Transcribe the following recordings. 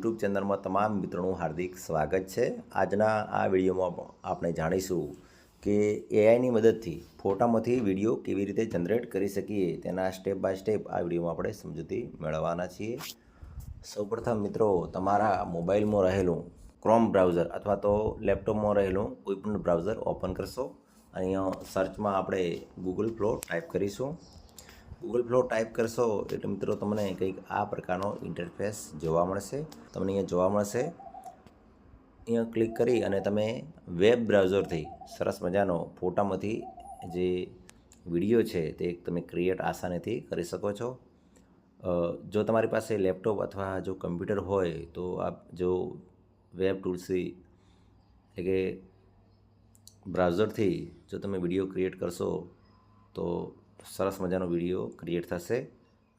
YouTube ચેનલમાં તમામ મિત્રોનું હાર્દિક સ્વાગત છે। આજના આ વિડીયોમાં આપણે જાણીશું કે એઆઈની મદદથી ફોટામાંથી વિડીયો કેવી રીતે જનરેટ કરી શકીએ તેના સ્ટેપ બાય સ્ટેપ આ વિડીયોમાં આપણે સમજૂતી મેળવવાના છીએ। સૌપ્રથમ મિત્રો તમારા મોબાઈલમાં રહેલું ક્રોમ બ્રાઉઝર અથવા તો લેપટોપમાં રહેલું કોઈપણ બ્રાઉઝર ઓપન કરશો। અહીંયા સર્ચમાં આપણે ગૂગલ ફ્લો ટાઈપ કરીશું। ગૂગલ ફ્લો ટાઈપ કરશો એટલે મિત્રો તમને કંઈક આ પ્રકારનો ઇન્ટરફેસ જોવા મળશે। તમને અહીંયા જોવા મળશે, અહીંયા ક્લિક કરી અને તમે વેબ બ્રાઉઝરથી સરસ મજાનો ફોટામાંથી જે વિડીયો છે તે તમે ક્રિએટ આસાનીથી કરી શકો છો। જો તમારી પાસે લેપટોપ અથવા જો કમ્પ્યુટર હોય તો આપ જો વેબ ટૂલ્સથી એટલે કે બ્રાઉઝરથી જો તમે વિડીયો ક્રિએટ કરશો તો સરસ મજાનો વિડીયો ક્રિએટ થશે।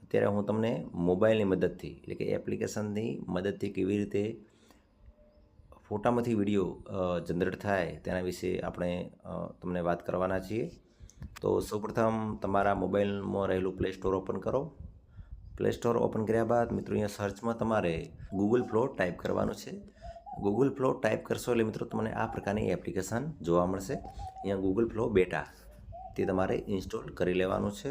અત્યારે હું તમને મોબાઈલની મદદથી એટલે કે એપ્લિકેશનની મદદથી કેવી રીતે ફોટામાંથી વિડીયો જનરેટ થાય તેના વિશે આપણે તમને વાત કરવાના છીએ। તો સૌપ્રથમ તમારા મોબાઈલમાં રહેલું પ્લે સ્ટોર ઓપન કરો। પ્લે સ્ટોર ઓપન કર્યા બાદ મિત્રો અહીંયા સર્ચમાં તમારે ગૂગલ ફ્લો ટાઈપ કરવાનું છે। ગૂગલ ફ્લો ટાઈપ કરશો એટલે મિત્રો તમને આ પ્રકારની એપ્લિકેશન જોવા મળશે। અહીંયા ગૂગલ ફ્લો બેટા તે તમારે ઇન્સ્ટોલ કરી લેવાનું છે।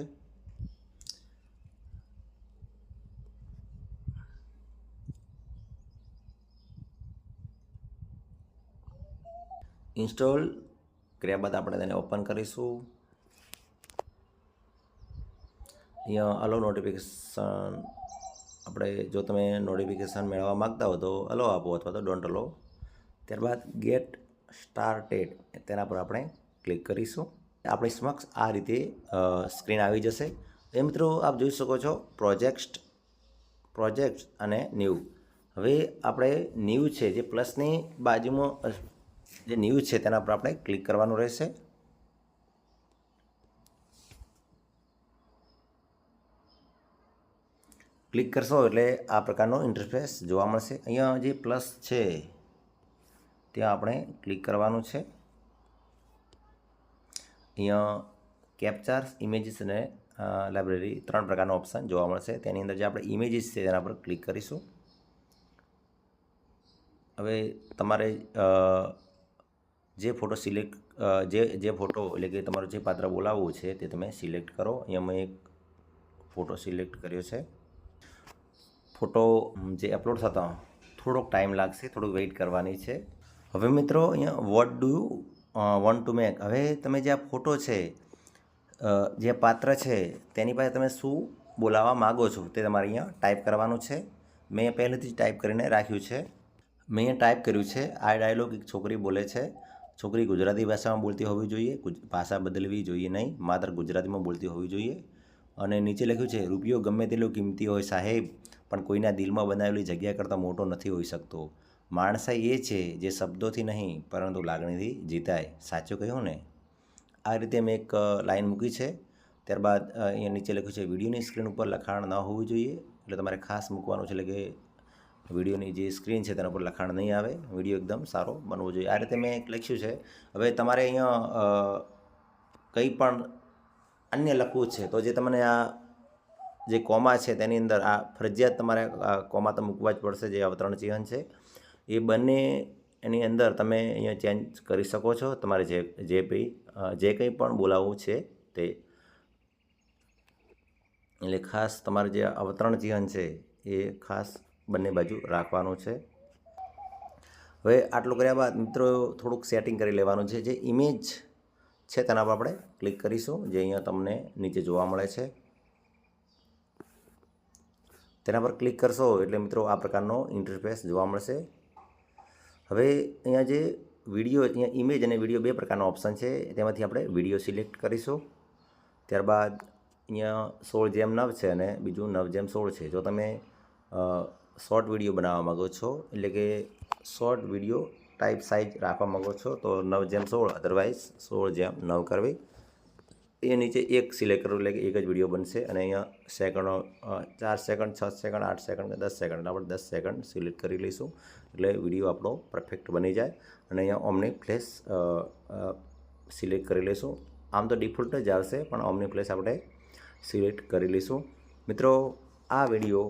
ઇન્સ્ટોલ કર્યા બાદ આપણે તેને ઓપન કરીશું। અહીંયા અલો નોટિફિકેશન આપણે જો તમે નોટિફિકેશન મેળવવા માગતા હો તો અલો આપો અથવા તો ડોન્ટ અલો। ત્યારબાદ ગેટ સ્ટાર્ટેડ તેના પર આપણે ક્લિક કરીશું। આપણી સમક્ષ આ રીતે સ્ક્રીન આવી જશે। એ મિત્રો આપ જોઈ શકો છો પ્રોજેક્ટ અને ન્યૂ। હવે આપણે ન્યૂ છે જે પ્લસની બાજુમાં જે ન્યૂ છે તેના પર આપણે ક્લિક કરવાનું રહેશે। ક્લિક કરશો એટલે આ પ્રકારનો ઇન્ટરફેસ જોવા મળશે। અહીંયા જે પ્લસ છે ત્યાં આપણે ક્લિક કરવાનું છે। અહીંયા કેપ્ચર્સ ઇમેજીસ અને લાઇબ્રેરી 3 પ્રકારનો ઓપ્શન જોવા મળશે। તેની અંદર જે આપણે ઇમેજીસ છે તેના પર ક્લિક કરીશું। હવે તમારે જે ફોટો સિલેક્ટ જે ફોટો એટલે કે તમારું જે પાત્ર બોલાવવું છે તે તમે સિલેક્ટ કરો। અહીંયા મેં એક ફોટો સિલેક્ટ કર્યો છે। ફોટો જે અપલોડ થતા થોડોક ટાઈમ લાગશે, થોડુંક વેઇટ કરવાની છે। હવે મિત્રો અહીંયા what do you want to make, હવે તમે જે આ ફોટો છે જે પાત્ર છે તેની પાસે તમે શું બોલાવવા માગો છો તે તમારે અહીંયા ટાઈપ કરવાનું છે। મેં પહેલેથી જ ટાઈપ કરીને રાખ્યું છે। મેં અહીંયા ટાઈપ કર્યું છે, આ ડાયલોગ એક છોકરી બોલે છે। છોકરી ગુજરાતી ભાષામાં બોલતી હોવી જોઈએ, ભાષા બદલવી જોઈએ નહીં, માત્ર ગુજરાતીમાં બોલતી હોવી જોઈએ। અને નીચે લખ્યું છે, રૂપિયો ગમે તેટલો કિંમતી હોય સાહેબ, પણ કોઈના દિલમાં બનાવેલી જગ્યા કરતાં મોટો નથી હોઈ શકતો। માણસાઈ એ છે જે શબ્દોથી નહીં પરંતુ લાગણીથી જીતાય। સાચું કહ્યું ને? આ રીતે મેં એક લાઈન મૂકી છે। ત્યારબાદ અહીંયા નીચે લખ્યું છે, વિડીયોની સ્ક્રીન ઉપર લખાણ ન હોવું જોઈએ, એટલે તમારે ખાસ મૂકવાનું છે, એટલે કે વિડીયોની જે સ્ક્રીન છે તેના પર લખાણ નહીં આવે, વિડીયો એકદમ સારો બનવો જોઈએ। આ રીતે મેં એક લખ્યું છે। હવે તમારે અહીંયા કંઈ પણ અન્ય લખવું છે તો જે તમને આ જે કોમા છે તેની અંદર આ ફરજિયાત તમારે કોમા તો મૂકવા જ પડશે, જે અવતરણ ચિહ્ન છે એ બંને એની અંદર તમે અહીંયા ચેન્જ કરી શકો છો તમારે જે કંઈ પણ બોલાવવું છે તે। એટલે ખાસ તમારે જે અવતરણ ચિહ્ન છે એ ખાસ બંને બાજુ રાખવાનું છે। હવે આટલું કર્યા બાદ મિત્રો થોડુંક સેટિંગ કરી લેવાનું છે। જે ઇમેજ છે તેના પર આપણે ક્લિક કરીશું, જે અહીંયા તમને નીચે જોવા મળે છે। તેના પર ક્લિક કરશો એટલે મિત્રો આ પ્રકારનો ઇન્ટરફેસ જોવા મળશે। હવે અહીંયા જે વિડીયો, અહીંયા ઇમેજ અને વિડીયો 2 પ્રકારના ઓપ્શન છે, તેમાંથી આપણે વિડીયો સિલેક્ટ કરીશું। ત્યારબાદ અહીંયા 16:9 છે અને બીજું 9:16 છે। જો તમે શોર્ટ વિડીયો બનાવવા માગો છો, એટલે કે શોર્ટ વિડીયો ટાઈપ સાઇઝ રાખવા માગો છો તો 9:16, અધરવાઇઝ 16:9 કરવી। એ નીચે એક સિલેક્ટ કરવું એટલે કે એક જ વિડીયો બનશે। અને અહીંયા સેકન્ડો 4 સેકન્ડ, 6 સેકન્ડ, 8 સેકન્ડ, 10 સેકન્ડ, આપણે 10 સેકન્ડ સિલેક્ટ કરી લઈશું એટલે વિડીયો આપણો પરફેક્ટ બની જાય। અને અહીંયા ઓમની ફ્લેશ સિલેક્ટ કરી લઈશું। આમ તો ડિફોલ્ટ જ આવશે પણ ઓમની ફ્લેશ આપણે સિલેક્ટ કરી લઈશું। મિત્રો આ વિડીયો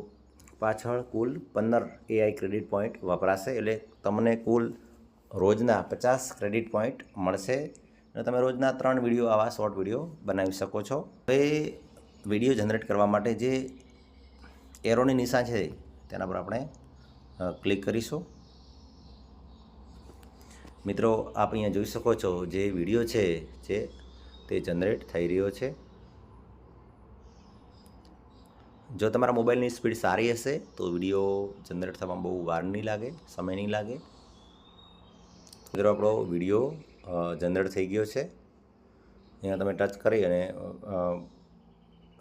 પાછળ કુલ 15 AI ક્રેડિટ પોઈન્ટ વપરાશે, એટલે તમને કુલ રોજના 50 ક્રેડિટ પોઈન્ટ મળશે અને તમે રોજના 3 વિડીયો આવા શોર્ટ વિડીયો બનાવી શકો છો. હવે વિડીયો જનરેટ કરવા માટે જે એરોની નિશાન છે તેના પર આપણે ક્લિક કરીશું. મિત્રો, આપ અહીંયા જોઈ શકો છો જે વિડીયો છે તે જનરેટ થઈ રહ્યો છે. જો તમારા મોબાઈલની સ્પીડ સારી હશે તો વિડીયો જનરેટ થવામાં બહુ વાર નહીં લાગે, સમય નહીં લાગે. મિત્રો, આપણો વિડીયો જનરેટ થઈ ગયો છે. અહીંયા તમે ટચ કરી અને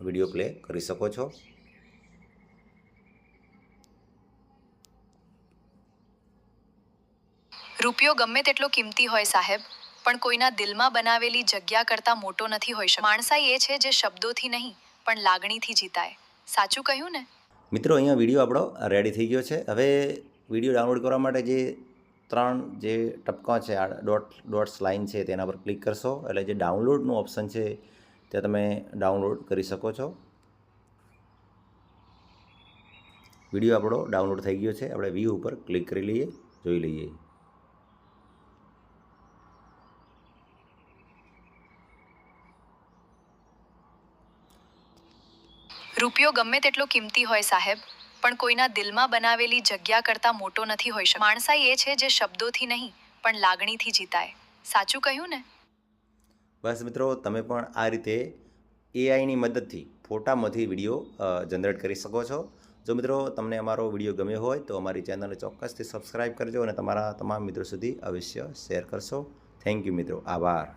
વિડીયો પ્લે કરી શકો છો. રૂપિયો ગમે તેટલો કિંમતી હોય સાહેબ, પણ કોઈના દિલમાં બનાવેલી જગ્યા કરતાં મોટો નથી હોઈ શકતો. માણસાઈ એ છે જે શબ્દોથી નહીં પણ લાગણીથી જીતાય. સાચું કહ્યું ને? મિત્રો, અહીંયા વિડીયો આપણો રેડી થઈ ગયો છે. હવે વિડીયો ડાઉનલોડ કરવા માટે જે 3 જે ટપકા છે, આ ડોટ્સ લાઇન છે, તેના પર ક્લિક કરશો એટલે જે ડાઉનલોડનું ઓપ્શન છે ત્યાં તમે ડાઉનલોડ કરી શકો છો. વિડીયો આપણો ડાઉનલોડ થઈ ગયો છે. આપણે વ્યૂ ઉપર ક્લિક કરી લઈએ, જોઈ લઈએ. રૂપિયો ગમે તેટલો કિંમતી હોય સાહેબ, પણ કોઈના દિલમાં બનાવેલી જગ્યા કરતાં મોટો નથી હોઈ શકતો. માણસાઈ એ છે જે શબ્દોથી નહીં પણ લાગણીથી જીતાય. સાચું કહ્યું ને? બસ મિત્રો, તમે પણ આ રીતે એઆઈની મદદથી ફોટામાંથી વિડીયો જનરેટ કરી શકો છો. જો મિત્રો તમને અમારો વિડીયો ગમ્યો હોય તો અમારી ચેનલને ચોક્કસથી સબસ્ક્રાઈબ કરજો અને તમારા તમામ મિત્રો સુધી અવશ્ય શેર કરશો. થેન્ક યુ મિત્રો, આભાર.